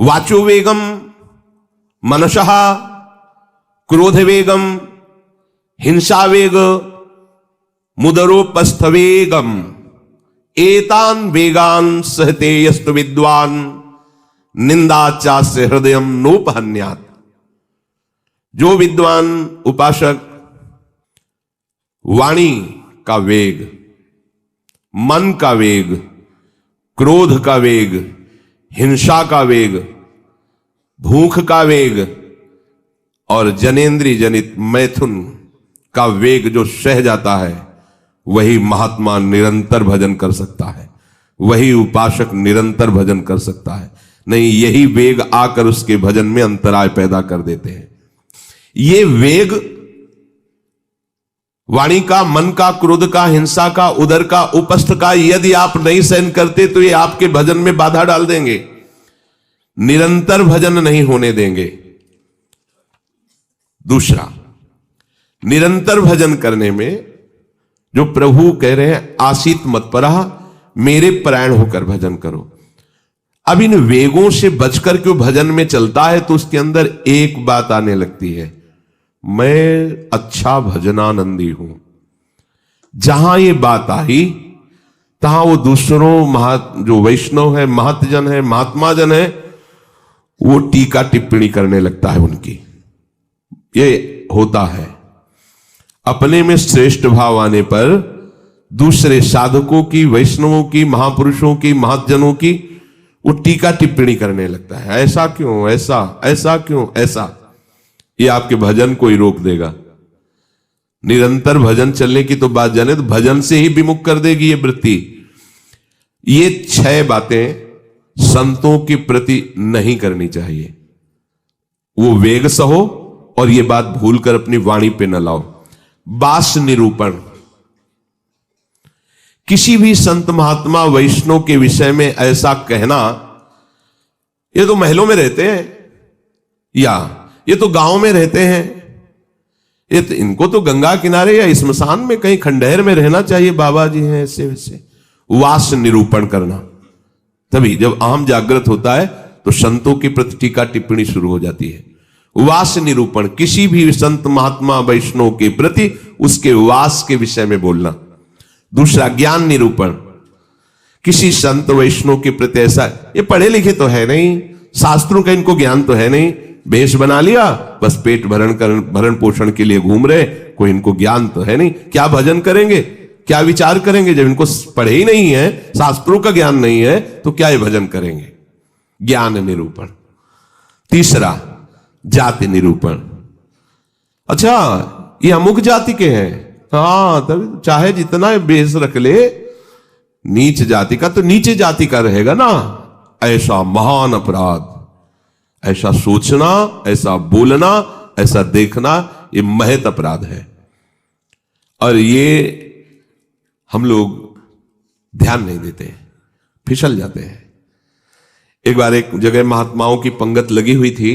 वाचो वेगम मनसः क्रोध वेगम हिंसा वेग मुदरोपस्थ वेगम एतान वेगान सहते यस्तु विद्वान निंदाचास्य हृदयम नोपहन्यात्। जो विद्वान उपासक वाणी का वेग, मन का वेग, क्रोध का वेग, हिंसा का वेग, भूख का वेग और जनेन्द्रिय जनित मैथुन का वेग जो सह जाता है, वही महात्मा निरंतर भजन कर सकता है, वही उपासक निरंतर भजन कर सकता है। नहीं, यही वेग आकर उसके भजन में अंतराय पैदा कर देते हैं। ये वेग वाणी का, मन का, क्रोध का, हिंसा का, उदर का, उपस्थ का यदि आप नहीं सहन करते तो ये आपके भजन में बाधा डाल देंगे, निरंतर भजन नहीं होने देंगे। दूसरा, निरंतर भजन करने में जो प्रभु कह रहे हैं आसीत मत्परः, मेरे परायण होकर भजन करो। अब इन वेगों से बचकर क्यों भजन में चलता है तो उसके अंदर एक बात आने लगती है, मैं अच्छा भजनानंदी हूं। जहां ये बात आई तहां वो दूसरों जो वैष्णव है, महतजन है, महात्मा जन है, वो टीका टिप्पणी करने लगता है उनकी। ये होता है अपने में श्रेष्ठ भाव आने पर दूसरे साधकों की, वैष्णवों की, महापुरुषों की, महतजनों की वो टीका टिप्पणी करने लगता है। ऐसा क्यों, ऐसा, ऐसा क्यों, ऐसा। ये आपके भजन को ही रोक देगा। निरंतर भजन चलने की तो बात जाने तो भजन से ही विमुख कर देगी ये वृत्ति। ये 6 बातें संतों के प्रति नहीं करनी चाहिए। वो वेग सहो और ये बात भूलकर अपनी वाणी पे न लाओ। बास निरूपण, किसी भी संत महात्मा वैष्णव के विषय में ऐसा कहना, ये तो महलों में रहते हैं या ये तो गांव में रहते हैं, ये तो इनको तो गंगा किनारे या स्मशान में कहीं खंडहर में रहना चाहिए, बाबा जी हैं ऐसे वैसे। वास निरूपण करना, तभी जब अहम जागृत होता है तो संतों के प्रति टीका टिप्पणी शुरू हो जाती है। वास निरूपण, किसी भी संत महात्मा वैष्णव के प्रति उसके वास के विषय में बोलना। दूसरा, ज्ञान निरूपण, किसी संत वैष्णव के प्रति ऐसा, ये पढ़े लिखे तो है नहीं, शास्त्रों का इनको ज्ञान तो है नहीं, भेष बना लिया, बस पेट भरण पोषण के लिए घूम रहे, कोई इनको ज्ञान तो है नहीं। क्या भजन करेंगे, क्या विचार करेंगे जब इनको पढ़े ही नहीं है, शास्त्रों का ज्ञान नहीं है, तो क्या ये भजन करेंगे। ज्ञान निरूपण। तीसरा, जाति निरूपण। अच्छा, ये अमुक जाति के हैं, हाँ तभी चाहे जितना बेस रख ले, नीच जाति का तो नीचे जाति का रहेगा ना। ऐसा महान अपराध, ऐसा सोचना, ऐसा बोलना, ऐसा देखना, ये महत अपराध है। और ये हम लोग ध्यान नहीं देते, फिसल जाते हैं। एक बार एक जगह महात्माओं की पंगत लगी हुई थी,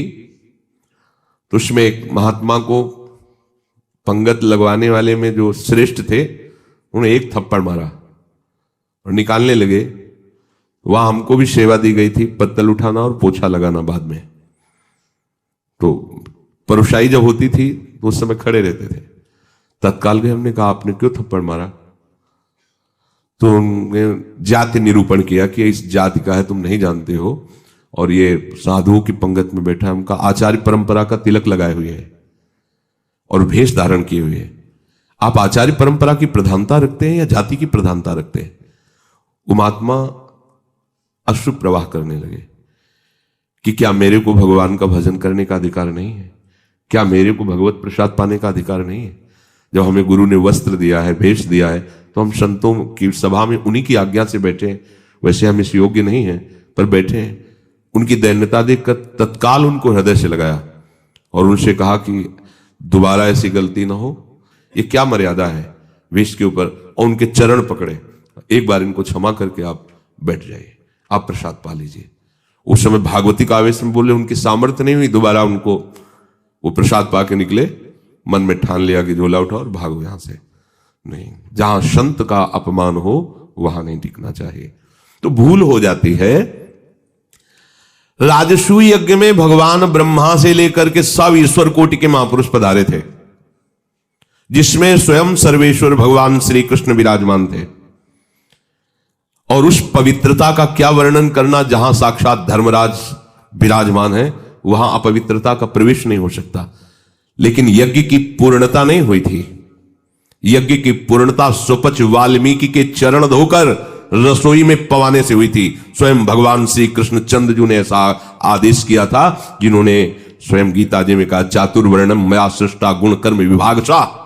तो उसमें एक महात्मा को पंगत लगवाने वाले में जो श्रेष्ठ थे, उन्हें एक थप्पड़ मारा और निकालने लगे। वहां हमको भी सेवा दी गई थी, पत्तल उठाना और पोछा लगाना बाद में। तो परोसाई जब होती थी तो उस समय खड़े रहते थे। तत्काल गए, हमने कहा आपने क्यों थप्पड़ मारा? तो उन्होंने जाति निरूपण किया कि इस जाति का है, तुम नहीं जानते हो, और ये साधुओं की पंगत में बैठा है, उनका आचार्य परंपरा का तिलक लगाए हुए है और भेष धारण किए हुए है। आप आचार्य परंपरा की प्रधानता रखते हैं या जाति की प्रधानता रखते हैं? वो महात्मा अश्रु प्रवाह करने लगे कि क्या मेरे को भगवान का भजन करने का अधिकार नहीं है? क्या मेरे को भगवत प्रसाद पाने का अधिकार नहीं है? जब हमें गुरु ने वस्त्र दिया है, भेष दिया है, तो हम संतों की सभा में उन्हीं की आज्ञा से बैठे हैं। वैसे हम इस योग्य नहीं हैं, पर बैठे हैं। उनकी दैन्यता देखकर तत्काल उनको हृदय से लगाया और उनसे कहा कि दोबारा ऐसी गलती ना हो। ये क्या मर्यादा है वेश के ऊपर? और उनके चरण पकड़े, एक बार इनको क्षमा करके आप बैठ जाइए, आप प्रसाद पा लीजिए। उस समय भागवती का आवेश में बोले, उनकी सामर्थ्य नहीं हुई, दोबारा उनको वो प्रसाद पा के निकले। मन में ठान लिया कि झोला उठाओ और भागो यहां से। नहीं, जहां संत का अपमान हो वहां नहीं टिकना चाहिए। तो भूल हो जाती है। राजसूय यज्ञ में भगवान ब्रह्मा से लेकर के सब ईश्वर कोटि के महापुरुष पधारे थे, जिसमें स्वयं सर्वेश्वर भगवान श्री कृष्ण विराजमान थे। और उस पवित्रता का क्या वर्णन करना, जहां साक्षात धर्मराज विराजमान है वहां अपवित्रता का प्रवेश नहीं हो सकता। लेकिन यज्ञ की पूर्णता नहीं हुई थी। यज्ञ की पूर्णता सुपच वाल्मीकि के चरण धोकर रसोई में पवाने से हुई थी। स्वयं भगवान श्री कृष्णचंद्र जी ने ऐसा आदेश किया था, जिन्होंने स्वयं गीता जी में कहा, चातुर्वर्णम मया सृष्टा गुण कर्म विभागशः।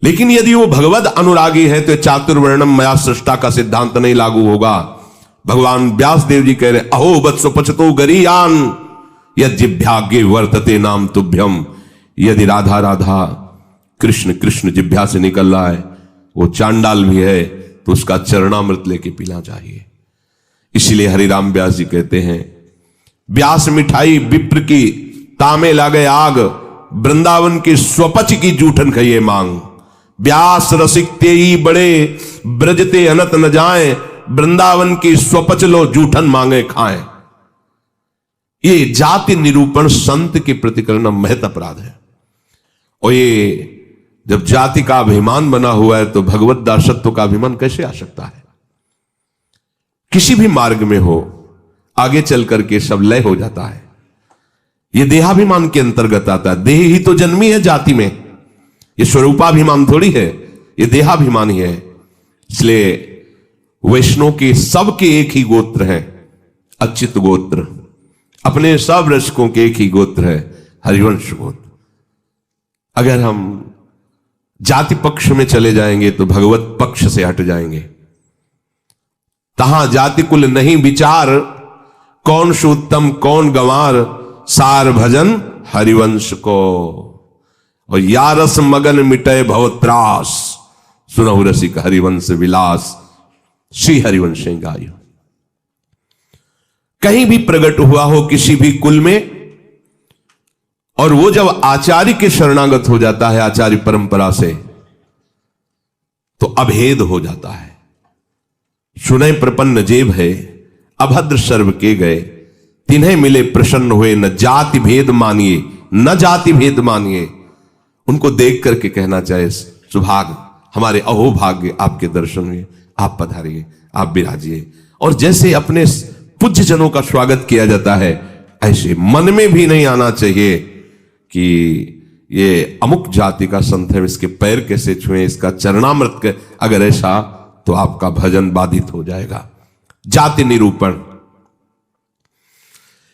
लेकिन यदि वो भगवद अनुरागी है तो चातुर्वर्णम मया सृष्टा का सिद्धांत नहीं लागू होगा। भगवान व्यास देव जी कह रहे, अहो वत्सो पचतो गरीयान यज्जिभ्यागे वर्तते नाम तुभ्यम। यदि राधा राधा कृष्ण कृष्ण जिभ्या से निकल रहा है, वो चांडाल भी है, तो उसका चरणामृत लेके पीना चाहिए। इसलिए हरिराम व्यास जी कहते हैं, व्यास मिठाई विप्र की तामे लागे आग, वृंदावन की स्वपच की जूठन खाइए मांग। व्यास रसिक ते ही बड़े ब्रजते अनत न जाए, वृंदावन की स्वपच लो जूठन मांगे खाएं। ये जाति निरूपण संत के प्रति करना महत अपराध है। और ये जब जाति का अभिमान बना हुआ है तो भगवत दासत्व का अभिमान कैसे आ सकता है? किसी भी मार्ग में हो, आगे चल करके सब लय हो जाता है। ये देहाभिमान के अंतर्गत आता है। देह ही तो जन्मी है जाति में, ये स्वरूपाभिमान थोड़ी है, ये देहाभिमान ही है। इसलिए वैष्णव के सबके एक ही गोत्र है, अच्युत गोत्र। अपने सब रसकों के एक ही गोत्र है, हरिवंश गोत्र। अगर हम जाति पक्ष में चले जाएंगे तो भगवत पक्ष से हट जाएंगे। तहां जाति कुल नहीं विचार, कौन सुत्तम कौन गंवार, सार भजन हरिवंश को। और यारस मगन मिटे भवत्रास, सुनहु रसिक हरिवंश विलास, श्री हरिवंश गायो। कहीं भी प्रकट हुआ हो किसी भी कुल में, और वो जब आचार्य के शरणागत हो जाता है, आचार्य परंपरा से, तो अभेद हो जाता है। सुने प्रपन्न जेब है, अभद्र सर्व के गए, तिन्हें मिले प्रसन्न हुए, न जाति भेद मानिए न जाति भेद मानिए। उनको देख करके कहना चाहे, सुभाग हमारे अहोभाग्य आपके दर्शन हुए, आप पधारिए, आप विराजिए। और जैसे अपने पूज्य जनों का स्वागत किया जाता है, ऐसे मन में भी नहीं आना चाहिए कि ये अमुक जाति का संत है, इसके पैर कैसे छुए, इसका चरणामृत। अगर ऐसा तो आपका भजन बाधित हो जाएगा। जाति निरूपण,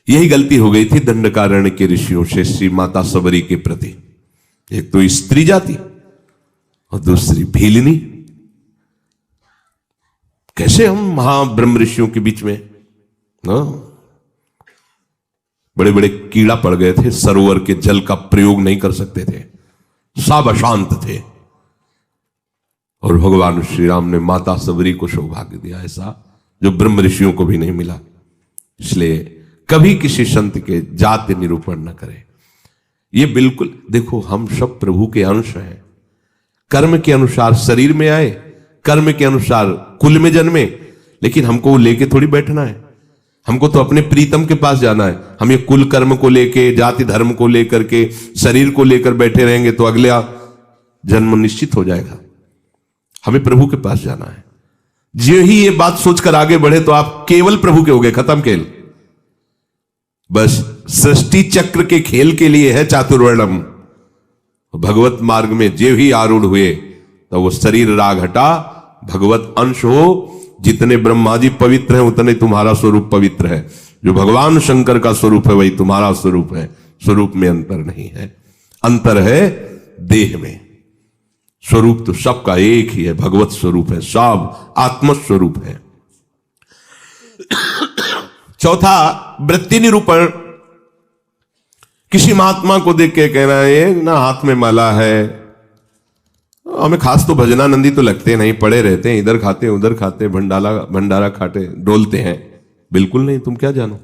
यही गलती हो गई थी दंडकारण्य के ऋषियों से श्री माता सबरी के प्रति। एक तो स्त्री जाति और दूसरी भीलिनी। कैसे हम महाब्रह्म ऋषियों के बीच में बड़े बड़े कीड़ा पड़ गए थे, सरोवर के जल का प्रयोग नहीं कर सकते थे, सब अशांत थे। और भगवान श्री राम ने माता सबरी को सौभाग्य दिया ऐसा, जो ब्रह्म ऋषियों को भी नहीं मिला। इसलिए कभी किसी संत के जाति निरूपण न करें। ये बिल्कुल, देखो हम सब प्रभु के अंश हैं। कर्म के अनुसार शरीर में आए, कर्म के अनुसार कुल में जन्मे, लेकिन हमको वो लेके थोड़ी बैठना है। हमको तो अपने प्रीतम के पास जाना है। हम ये कुल कर्म को लेके, जाति धर्म को लेकर के, शरीर को लेकर बैठे रहेंगे तो अगला जन्म निश्चित हो जाएगा। हमें प्रभु के पास जाना है। जो ही ये बात सोचकर आगे बढ़े तो आप केवल प्रभु के हो गए, खत्म खेल। बस सृष्टि चक्र के खेल के लिए है चातुर्वर्णम। भगवत मार्ग में जे ही आरूढ़ हुए तो वो शरीर राग हटा, भगवत अंश हो। जितने ब्रह्मा जी पवित्र हैं उतने तुम्हारा स्वरूप पवित्र है। जो भगवान शंकर का स्वरूप है वही तुम्हारा स्वरूप है। स्वरूप में अंतर नहीं है, अंतर है देह में। स्वरूप तो सबका एक ही है, भगवत स्वरूप है, सब आत्म स्वरूप है। चौथा, वृत्ति निरूपण। किसी महात्मा को देख के कहना है ना हाथ में माला है, हमें खास तो भजनानंदी तो लगते नहीं, पड़े रहते हैं, इधर खाते उधर खाते, भंडारा खाते डोलते हैं। बिल्कुल नहीं। तुम क्या जानो,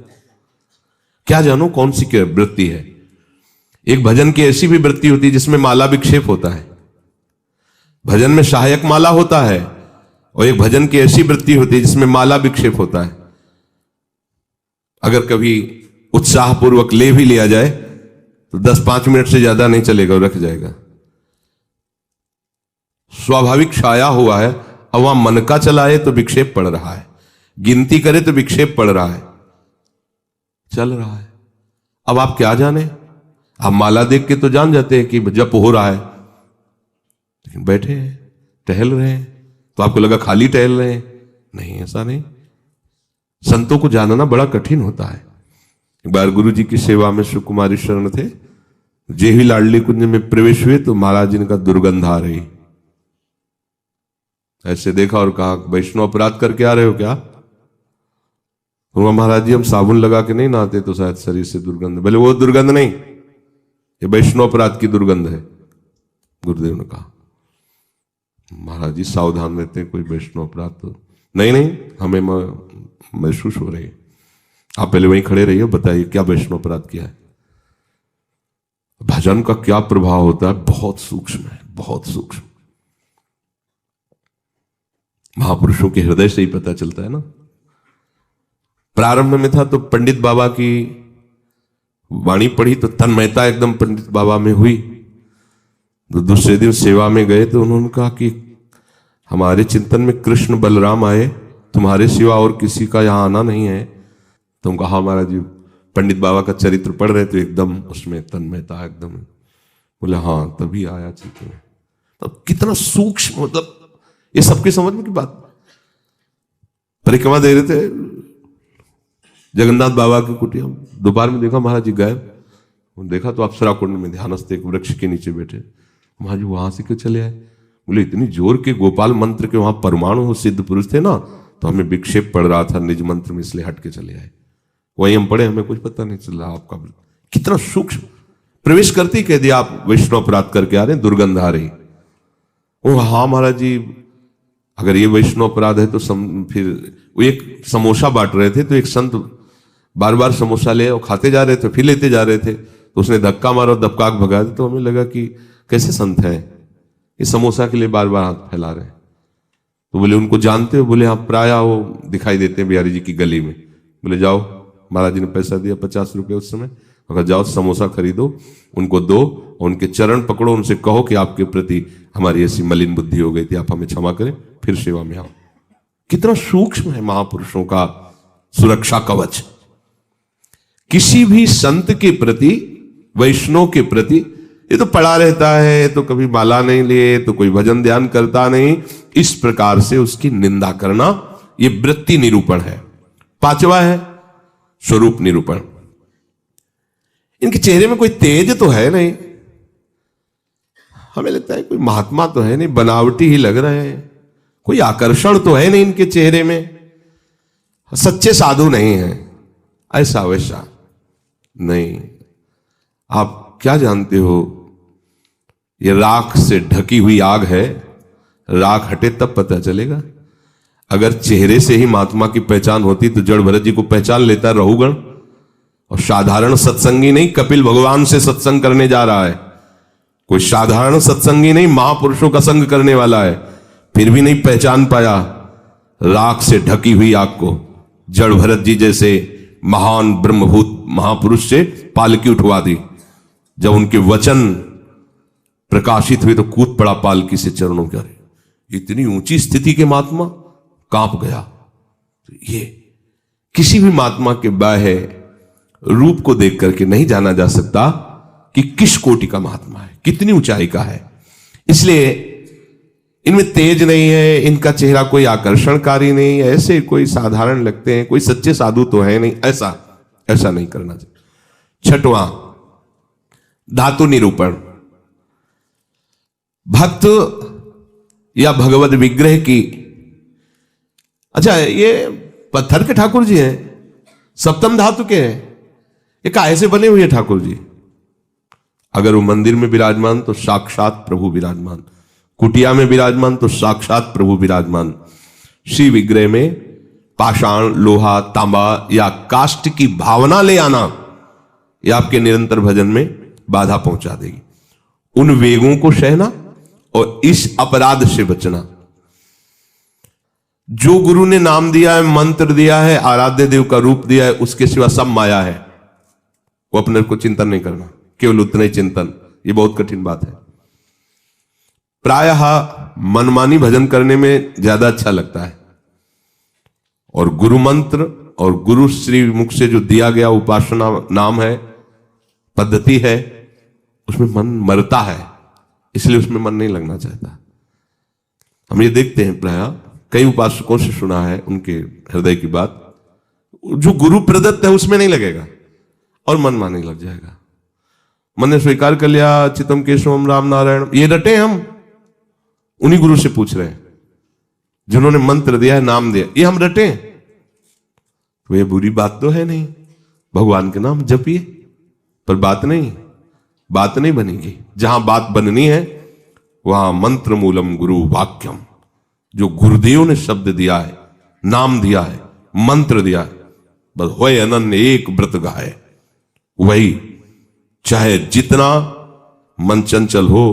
क्या जानो कौन सी क्या वृत्ति है। एक भजन की ऐसी भी वृत्ति होती है जिसमें माला विक्षेप होता है। भजन में सहायक माला होता है, और एक भजन की ऐसी वृत्ति होती है जिसमें माला विक्षेप होता है। अगर कभी उत्साहपूर्वक ले भी लिया जाए तो 10-5 मिनट से ज्यादा नहीं चलेगा, रख जाएगा। स्वाभाविक छाया हुआ है। अब वहां मन का चलाए तो विक्षेप पड़ रहा है, गिनती करे तो विक्षेप पड़ रहा है, चल रहा है। अब आप क्या जाने, आप माला देख के तो जान जाते हैं कि जप हो रहा है, लेकिन बैठे हैं, टहल रहे हैं, तो आपको लगा खाली टहल रहे हैं। नहीं, ऐसा नहीं। संतों को जानना बड़ा कठिन होता है। एक बार गुरु जी की सेवा में सुकुमारी शरण थे, जे ही लाडली कुंज में प्रवेश हुए तो महाराज जी ने कहा दुर्गंध आ रही। ऐसे देखा और कहा वैष्णव अपराध करके आ रहे हो क्या? महाराज जी हम साबुन लगा के नहीं नहाते तो शायद शरीर से दुर्गंध। बोले वो दुर्गंध नहीं, ये वैष्णव अपराध की दुर्गंध है। गुरुदेव ने कहा महाराज जी सावधान रहते हैं, कोई वैष्णव अपराध तो नहीं, हमें महसूस हो रही है। आप पहले वहीं खड़े रहिए, बताइए क्या वैष्णव अपराध किया है। भजन का क्या प्रभाव होता है, बहुत सूक्ष्म है, बहुत सूक्ष्म। महापुरुषों के हृदय से ही पता चलता है ना। प्रारंभ में था तो पंडित बाबा की वाणी पढ़ी तो तन्मयता एकदम पंडित बाबा में हुई। तो दूसरे दिन सेवा में गए तो उन्होंने कहा कि हमारे चिंतन में कृष्ण बलराम आए, तुम्हारे सिवा और किसी का यहां आना नहीं है। तुम कहा महाराज जी पंडित बाबा का चरित्र पढ़ रहे तो एकदम उसमें तन्मयता एकदम। बोले हाँ तभी आया चिंतन। तो कितना सूक्ष्म, मतलब ये सबके समझ में की बात। परिक्रमा दे रहे थे जगन्नाथ बाबा की कुटिया, दोपहर में देखा महाराज जी गायब। देखा तो अप्सरा कुंड में ध्यानस्थ एक वृक्ष के नीचे बैठे। महाराज जी वहां से क्यों चले आए? बोले इतनी जोर के गोपाल मंत्र के वहां परमाणु सिद्ध पुरुष थे ना, तो हमें विक्षेप पड़ रहा था निज मंत्र में, इसलिए हट के चले आए। वही हम पढ़े, हमें कुछ पता नहीं चल रहा। आपका कितना सूक्ष्म, प्रवेश करते ही कह दिया आप वैष्णव अपराध करके आ रहे हैं, दुर्गंध आ रही। ओ हाँ महाराज जी अगर ये वैष्णव अपराध है तो फिर वो एक समोसा बांट रहे थे तो एक संत बार बार समोसा ले और खाते जा रहे थे, फिर लेते जा रहे थे, तो उसने धक्का मारा और दबकाक भगा दिया। तो हमें लगा कि कैसे संत हैं, ये समोसा के लिए बार बार हाथ फैला रहे हैं। तो बोले उनको जानते हो? बोले हाँ प्राय वो दिखाई देते हैं बिहारी जी की गली में। बोले जाओ, महाराज जी ने पैसा दिया 50 रुपये उस समय, अगर जाओ समोसा खरीदो, उनको दो और उनके चरण पकड़ो, उनसे कहो कि आपके प्रति हमारी ऐसी मलिन बुद्धि हो गई थी, आप हमें क्षमा करें, फिर सेवा में आओ। कितना सूक्ष्म है महापुरुषों का सुरक्षा कवच। किसी भी संत के प्रति, वैष्णव के प्रति, ये तो पड़ा रहता है, तो कभी माला नहीं लिए, तो कोई भजन ध्यान करता नहीं, इस प्रकार से उसकी निंदा करना ये वृत्ति निरूपण है। पांचवा है स्वरूप निरूपण। इनके चेहरे में कोई तेज तो है नहीं, हमें लगता है कोई महात्मा तो है नहीं, बनावटी ही लग रहे हैं, कोई आकर्षण तो है नहीं इनके चेहरे में, सच्चे साधु नहीं है, ऐसा वैसा नहीं। आप क्या जानते हो, ये राख से ढकी हुई आग है, राख हटे तब पता चलेगा। अगर चेहरे से ही महात्मा की पहचान होती तो जड़ भरत जी को पहचान लेता रहुगण। और साधारण सत्संगी नहीं, कपिल भगवान से सत्संग करने जा रहा है, कोई साधारण सत्संगी नहीं, महापुरुषों का संग करने वाला है, फिर भी नहीं पहचान पाया राख से ढकी हुई आग को। जड़ भरत जी जैसे महान ब्रह्मभूत महापुरुष से पालकी उठवा दी, जब उनके वचन प्रकाशित हुए तो कूद पड़ा पालकी से चरणों के। इतनी ऊंची स्थिति के महात्मा, कांप गया। तो ये किसी भी महात्मा के बाह्य रूप को देख करके नहीं जाना जा सकता कि किस कोटि का महात्मा है, कितनी ऊंचाई का है। इसलिए इनमें तेज नहीं है, इनका चेहरा कोई आकर्षणकारी नहीं है, ऐसे कोई साधारण लगते हैं, कोई सच्चे साधु तो है नहीं, ऐसा नहीं करना चाहिए। छठवां धातु निरूपण। भक्त या भगवत विग्रह की, अच्छा ये पत्थर के ठाकुर जी हैं, सप्तम धातु के हैं, ये काहे से बने हुए ठाकुर जी? अगर वो मंदिर में विराजमान तो साक्षात प्रभु विराजमान, कुटिया में विराजमान तो साक्षात प्रभु विराजमान। श्री विग्रह में पाषाण, लोहा, तांबा या काष्ठ की भावना ले आना, यह आपके निरंतर भजन में बाधा पहुंचा देगी। उन वेगों को सहना और इस अपराध से बचना। जो गुरु ने नाम दिया है, मंत्र दिया है, आराध्य देव का रूप दिया है, उसके सिवा सब माया है। वो अपने को चिंतन नहीं करना, केवल उतना ही चिंतन। ये बहुत कठिन बात है। प्रायः मनमानी भजन करने में ज्यादा अच्छा लगता है, और गुरु मंत्र और गुरु श्री मुख से जो दिया गया उपासना नाम है, पद्धति है, उसमें मन मरता है, इसलिए उसमें मन नहीं लगना चाहता। हम ये देखते हैं, प्रायः कई उपासकों से सुना है उनके हृदय की बात, जो गुरु प्रदत्त है उसमें नहीं लगेगा और मन माने लग जाएगा। मन ने स्वीकार कर लिया चितम केशवम राम नारायण, ये रटे हम उन्हीं गुरु से पूछ रहे हैं जिन्होंने मंत्र दिया है, नाम दिया, ये हम रटे। तो ये बुरी बात तो है नहीं, भगवान के नाम जपिए, पर बात नहीं बनेगी। जहां बात बननी है वहां मंत्र मूलम गुरु वाक्यम, जो गुरुदेव ने शब्द दिया है, नाम दिया है, मंत्र दिया है, बस होए अनन्य एक व्रत गाए, वही। चाहे जितना मन चंचल हो,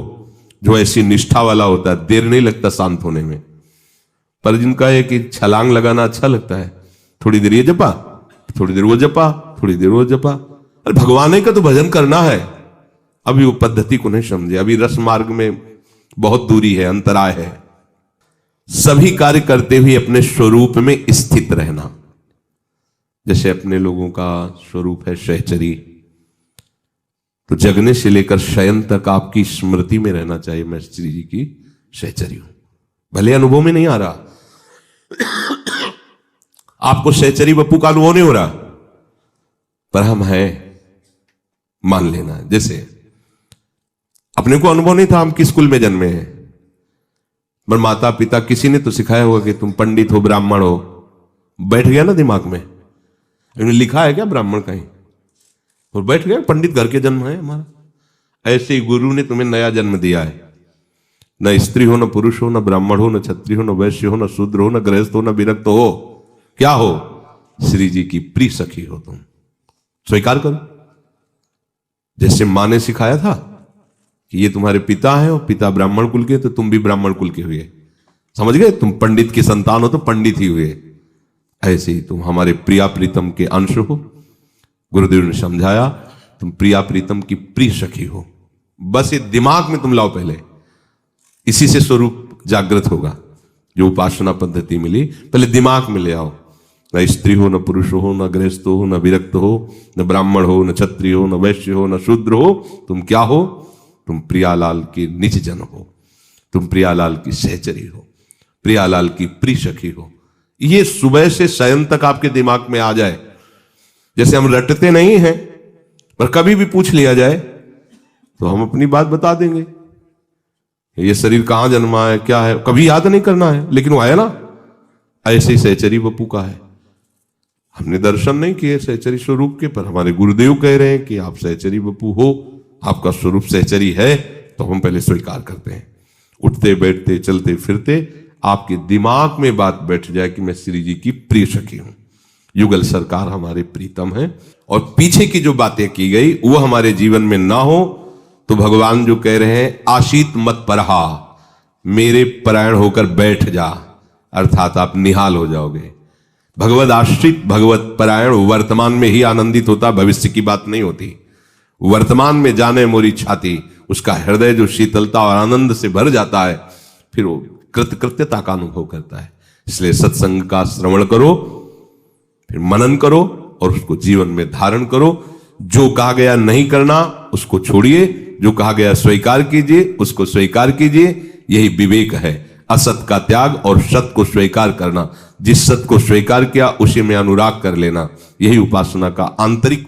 जो ऐसी निष्ठा वाला होता है, देर नहीं लगता शांत होने में। पर जिनका है कि छलांग लगाना अच्छा लगता है, थोड़ी देर ये जपा, थोड़ी देर वो जपा, थोड़ी देर वो जपा। अरे भगवान का तो भजन करना है। अभी वो पद्धति को नहीं समझे, अभी रस मार्ग में बहुत दूरी है, अंतराय है। सभी कार्य करते हुए अपने स्वरूप में स्थित रहना। जैसे अपने लोगों का स्वरूप है सहचरी, तो जगने से लेकर शयन तक आपकी स्मृति में रहना चाहिए, मैं श्री जी की सहचरी हूं। भले अनुभव में नहीं आ रहा, आपको सहचरी बप्पू का अनुभव नहीं हो रहा, पर हम हैं, मान लेना। जैसे अपने को अनुभव नहीं था हम किस कुल में जन्मे हैं, पर माता पिता किसी ने तो सिखाया होगा कि तुम पंडित हो, ब्राह्मण हो, बैठ गया ना दिमाग में। इन्होंने लिखा है क्या ब्राह्मण कहीं, और बैठ गया पंडित घर के जन्म है हमारा। ऐसे ही गुरु ने तुम्हें नया जन्म दिया है। न स्त्री हो, न पुरुष हो, न ब्राह्मण हो, न क्षत्रिय हो, न वैश्य हो, न शूद्र हो, न गृहस्थ हो, न विरक्त हो। क्या हो? श्री जी की प्रिय सखी हो तुम। स्वीकार करो। जैसे मां ने सिखाया था कि ये तुम्हारे पिता हैं और पिता ब्राह्मण कुल के, तो तुम भी ब्राह्मण कुल के हुए। समझ गए? तुम पंडित की संतान हो तो पंडित ही हुए। ऐसे ही तुम हमारे प्रिया प्रीतम के अंश हो। गुरुदेव ने समझाया तुम प्रिया प्रीतम की प्रिय सखी हो। बस ये दिमाग में तुम लाओ पहले, इसी से स्वरूप जागृत होगा। जो उपासना पद्धति मिली पहले दिमाग में ले आओ। न स्त्री हो, न पुरुष हो, न गृहस्थ हो, न विरक्त हो, न ब्राह्मण हो, न क्षत्रिय हो, न वैश्य हो, न शूद्र हो। तुम क्या हो? तुम प्रियालाल के निज जन हो। तुम प्रियालाल की सहचरी हो, प्रियालाल की प्रिय सखी हो। ये सुबह से शयन तक आपके दिमाग में आ जाए। जैसे हम रटते नहीं हैं, पर कभी भी पूछ लिया जाए तो हम अपनी बात बता देंगे। ये शरीर कहां जन्मा है, क्या है, कभी याद नहीं करना है, लेकिन वो आया ना। ऐसे ही सहचरी बप्पू का है। हमने दर्शन नहीं किए सहचरी स्वरूप के, पर हमारे गुरुदेव कह रहे हैं कि आप सहचरी बप्पू हो, आपका स्वरूप सहचरी है, तो हम पहले स्वीकार करते हैं। उठते बैठते चलते फिरते आपके दिमाग में बात बैठ जाए कि मैं श्री जी की प्रिय सखी हूं। युगल सरकार हमारे प्रीतम है, और पीछे की जो बातें की गई वो हमारे जीवन में ना हो, तो भगवान जो कह रहे हैं आशीत मत परहा, मेरे परायण होकर बैठ जा, अर्थात आप निहाल हो जाओगे। भगवद आश्रित भगवत परायण वर्तमान में ही आनंदित होता, भविष्य की बात नहीं होती। वर्तमान में जाने मोरी छाती, उसका हृदय जो शीतलता और आनंद से भर जाता है, फिर वो कृतकृत्यता का अनुभव करता है। इसलिए सत्संग का श्रवण करो, फिर मनन करो और उसको जीवन में धारण करो। जो कहा गया नहीं करना उसको छोड़िए, जो कहा गया स्वीकार कीजिए उसको स्वीकार कीजिए। यही विवेक है, असत का त्याग और सत को स्वीकार करना। जिस सत को स्वीकार किया उसी में अनुराग कर लेना, यही उपासना का आंतरिक